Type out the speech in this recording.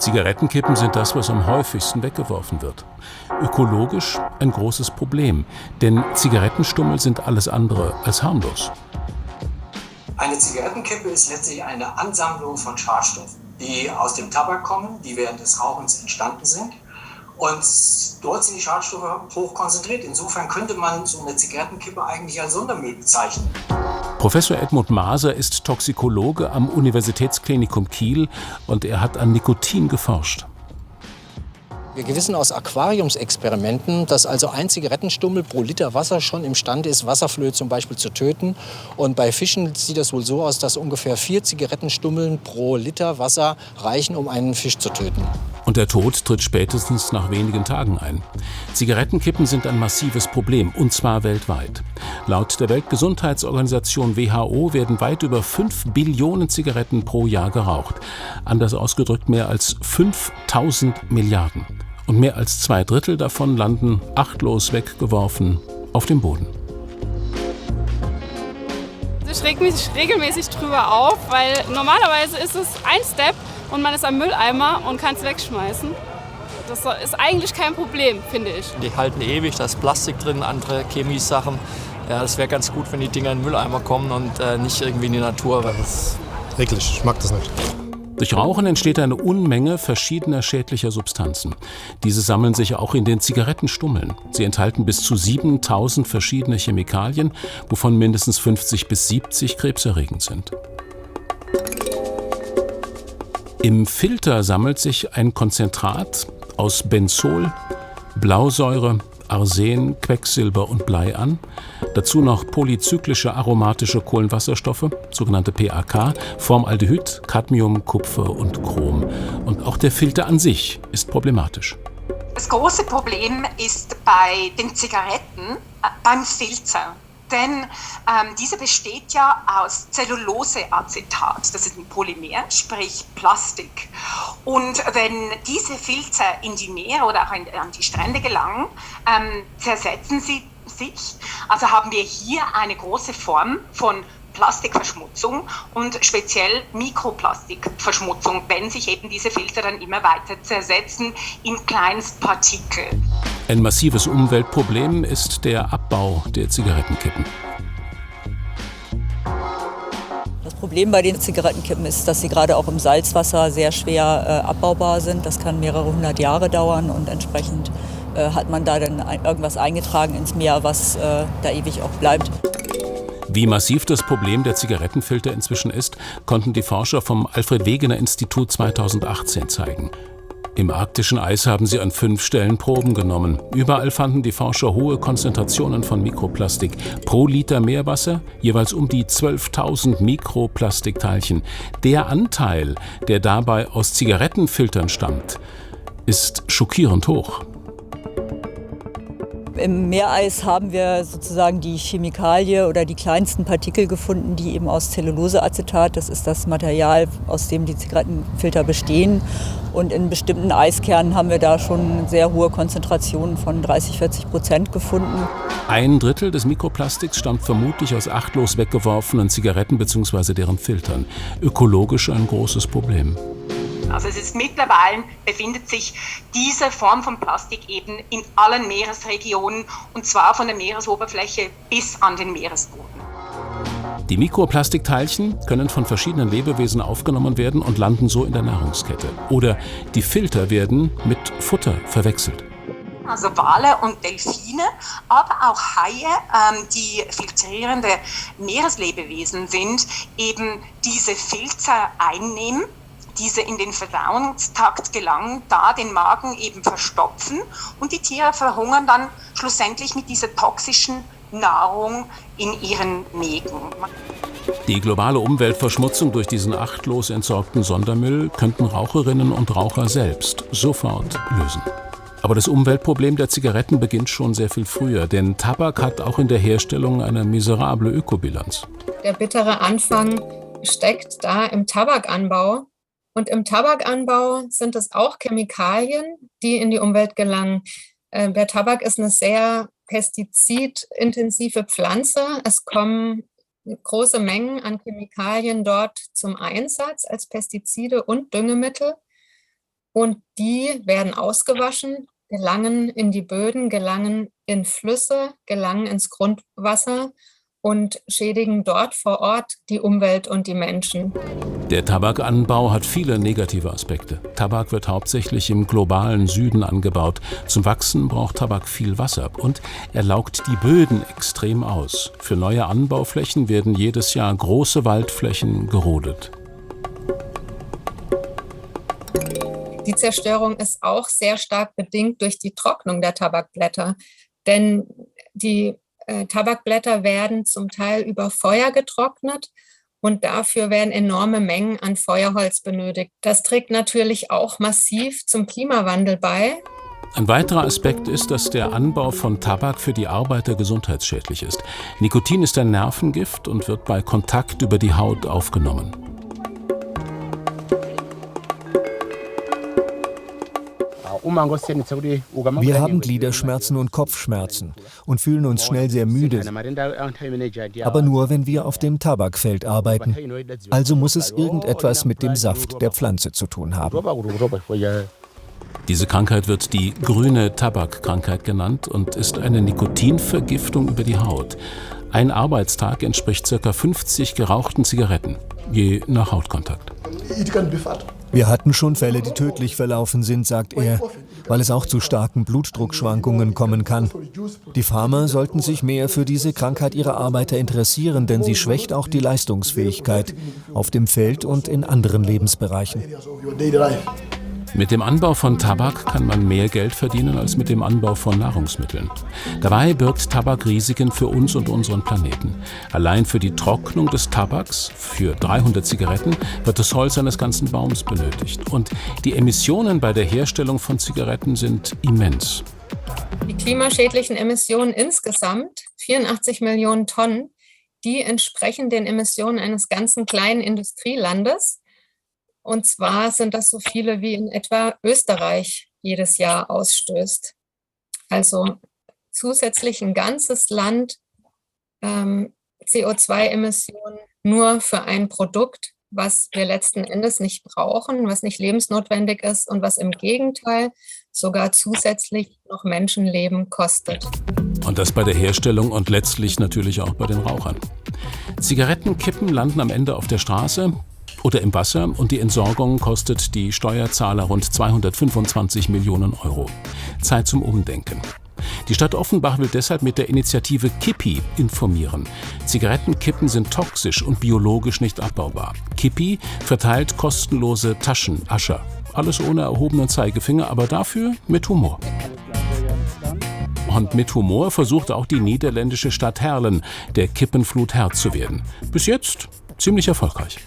Zigarettenkippen sind das, was am häufigsten weggeworfen wird. Ökologisch ein großes Problem, denn Zigarettenstummel sind alles andere als harmlos. Eine Zigarettenkippe ist letztlich eine Ansammlung von Schadstoffen, die aus dem Tabak kommen, die während des Rauchens entstanden sind. Und dort sind die Schadstoffe hoch konzentriert. Insofern könnte man so eine Zigarettenkippe eigentlich als Sondermüll bezeichnen. Professor Edmund Maaser ist Toxikologe am Universitätsklinikum Kiel und er hat an Nikotin geforscht. Wir wissen aus Aquariumsexperimenten, dass also ein Zigarettenstummel pro Liter Wasser schon imstande ist, Wasserflöhe zum Beispiel zu töten. Und bei Fischen sieht das wohl so aus, dass ungefähr 4 Zigarettenstummeln pro Liter Wasser reichen, um einen Fisch zu töten. Und der Tod tritt spätestens nach wenigen Tagen ein. Zigarettenkippen sind ein massives Problem, und zwar weltweit. Laut der Weltgesundheitsorganisation WHO werden weit über 5 Billionen Zigaretten pro Jahr geraucht. Anders ausgedrückt mehr als 5000 Milliarden. Und mehr als 2/3 davon landen achtlos weggeworfen auf dem Boden. Ich reg mich regelmäßig drüber auf, weil normalerweise ist es ein Step und man ist am Mülleimer und kann es wegschmeißen. Das ist eigentlich kein Problem, finde ich. Die halten ewig, da ist Plastik drin, andere Chemiesachen. Ja, das wäre ganz gut, wenn die Dinger in den Mülleimer kommen und nicht irgendwie in die Natur. Weil das ist eklig, ich mag das nicht. Durch Rauchen entsteht eine Unmenge verschiedener schädlicher Substanzen. Diese sammeln sich auch in den Zigarettenstummeln. Sie enthalten bis zu 7000 verschiedene Chemikalien, wovon mindestens 50 bis 70 krebserregend sind. Im Filter sammelt sich ein Konzentrat aus Benzol, Blausäure, Arsen, Quecksilber und Blei an. Dazu noch polyzyklische aromatische Kohlenwasserstoffe, sogenannte PAK, Formaldehyd, Cadmium, Kupfer und Chrom. Und auch der Filter an sich ist problematisch. Das große Problem ist bei den Zigaretten beim Filter. Denn dieser besteht ja aus Zelluloseacetat, das ist ein Polymer, sprich Plastik. Und wenn diese Filter in die Meere oder auch an die Strände gelangen, zersetzen sie sich. Also haben wir hier eine große Form von Plastikverschmutzung und speziell Mikroplastikverschmutzung, wenn sich eben diese Filter dann immer weiter zersetzen in Kleinstpartikel. Ein massives Umweltproblem ist der Abbau der Zigarettenkippen. Das Problem bei den Zigarettenkippen ist, dass sie gerade auch im Salzwasser sehr schwer abbaubar sind. Das kann mehrere hundert Jahre dauern und entsprechend hat man da dann irgendwas eingetragen ins Meer, was da ewig auch bleibt. Wie massiv das Problem der Zigarettenfilter inzwischen ist, konnten die Forscher vom Alfred-Wegener-Institut 2018 zeigen. Im arktischen Eis haben sie an 5 Stellen Proben genommen. Überall fanden die Forscher hohe Konzentrationen von Mikroplastik. Pro Liter Meerwasser jeweils um die 12.000 Mikroplastikteilchen. Der Anteil, der dabei aus Zigarettenfiltern stammt, ist schockierend hoch. Im Meereis haben wir sozusagen die Chemikalie oder die kleinsten Partikel gefunden, die eben aus Zelluloseacetat, das ist das Material, aus dem die Zigarettenfilter bestehen. Und in bestimmten Eiskernen haben wir da schon sehr hohe Konzentrationen von 30-40% gefunden. 1/3 des Mikroplastiks stammt vermutlich aus achtlos weggeworfenen Zigaretten bzw. deren Filtern. Ökologisch ein großes Problem. Also es ist mittlerweile, befindet sich diese Form von Plastik eben in allen Meeresregionen und zwar von der Meeresoberfläche bis an den Meeresboden. Die Mikroplastikteilchen können von verschiedenen Lebewesen aufgenommen werden und landen so in der Nahrungskette. Oder die Filter werden mit Futter verwechselt. Also Wale und Delfine, aber auch Haie, die filtrierende Meereslebewesen sind, eben diese Filter einnehmen, diese in den Verdauungstrakt gelangen, da den Magen eben verstopfen und die Tiere verhungern dann schlussendlich mit dieser toxischen Nahrung in ihren Mägen. Die globale Umweltverschmutzung durch diesen achtlos entsorgten Sondermüll könnten Raucherinnen und Raucher selbst sofort lösen. Aber das Umweltproblem der Zigaretten beginnt schon sehr viel früher, denn Tabak hat auch in der Herstellung eine miserable Ökobilanz. Der bittere Anfang steckt da im Tabakanbau. Und im Tabakanbau sind es auch Chemikalien, die in die Umwelt gelangen. Der Tabak ist eine sehr pestizidintensive Pflanze. Es kommen große Mengen an Chemikalien dort zum Einsatz als Pestizide und Düngemittel. und die werden ausgewaschen, gelangen in die Böden, gelangen in Flüsse, gelangen ins Grundwasser und schädigen dort vor Ort die Umwelt und die Menschen. Der Tabakanbau hat viele negative Aspekte. Tabak wird hauptsächlich im globalen Süden angebaut. Zum Wachsen braucht Tabak viel Wasser und er laugt die Böden extrem aus. Für neue Anbauflächen werden jedes Jahr große Waldflächen gerodet. Die Zerstörung ist auch sehr stark bedingt durch die Trocknung der Tabakblätter, denn die Tabakblätter werden zum Teil über Feuer getrocknet und dafür werden enorme Mengen an Feuerholz benötigt. Das trägt natürlich auch massiv zum Klimawandel bei. Ein weiterer Aspekt ist, dass der Anbau von Tabak für die Arbeiter gesundheitsschädlich ist. Nikotin ist ein Nervengift und wird bei Kontakt über die Haut aufgenommen. Wir haben Gliederschmerzen und Kopfschmerzen und fühlen uns schnell sehr müde, aber nur, wenn wir auf dem Tabakfeld arbeiten. Also muss es irgendetwas mit dem Saft der Pflanze zu tun haben. Diese Krankheit wird die grüne Tabakkrankheit genannt und ist eine Nikotinvergiftung über die Haut. Ein Arbeitstag entspricht ca. 50 gerauchten Zigaretten, je nach Hautkontakt. Wir hatten schon Fälle, die tödlich verlaufen sind, sagt er, weil es auch zu starken Blutdruckschwankungen kommen kann. Die Farmer sollten sich mehr für diese Krankheit ihrer Arbeiter interessieren, denn sie schwächt auch die Leistungsfähigkeit auf dem Feld und in anderen Lebensbereichen. Mit dem Anbau von Tabak kann man mehr Geld verdienen als mit dem Anbau von Nahrungsmitteln. Dabei birgt Tabak Risiken für uns und unseren Planeten. Allein für die Trocknung des Tabaks, für 300 Zigaretten, wird das Holz eines ganzen Baums benötigt. Und die Emissionen bei der Herstellung von Zigaretten sind immens. Die klimaschädlichen Emissionen insgesamt, 84 Millionen Tonnen, die entsprechen den Emissionen eines ganzen kleinen Industrielandes. Und zwar sind das so viele, wie in etwa Österreich jedes Jahr ausstößt. Also zusätzlich ein ganzes Land CO2-Emissionen nur für ein Produkt, was wir letzten Endes nicht brauchen, was nicht lebensnotwendig ist und was im Gegenteil sogar zusätzlich noch Menschenleben kostet. Und das bei der Herstellung und letztlich natürlich auch bei den Rauchern. Zigarettenkippen landen am Ende auf der Straße oder im Wasser und die Entsorgung kostet die Steuerzahler rund 225 Millionen Euro. Zeit zum Umdenken. Die Stadt Offenbach will deshalb mit der Initiative Kippi informieren. Zigarettenkippen sind toxisch und biologisch nicht abbaubar. Kippi verteilt kostenlose Taschenascher. Alles ohne erhobenen Zeigefinger, aber dafür mit Humor. Und mit Humor versucht auch die niederländische Stadt Heerlen, der Kippenflut Herr zu werden. Bis jetzt ziemlich erfolgreich.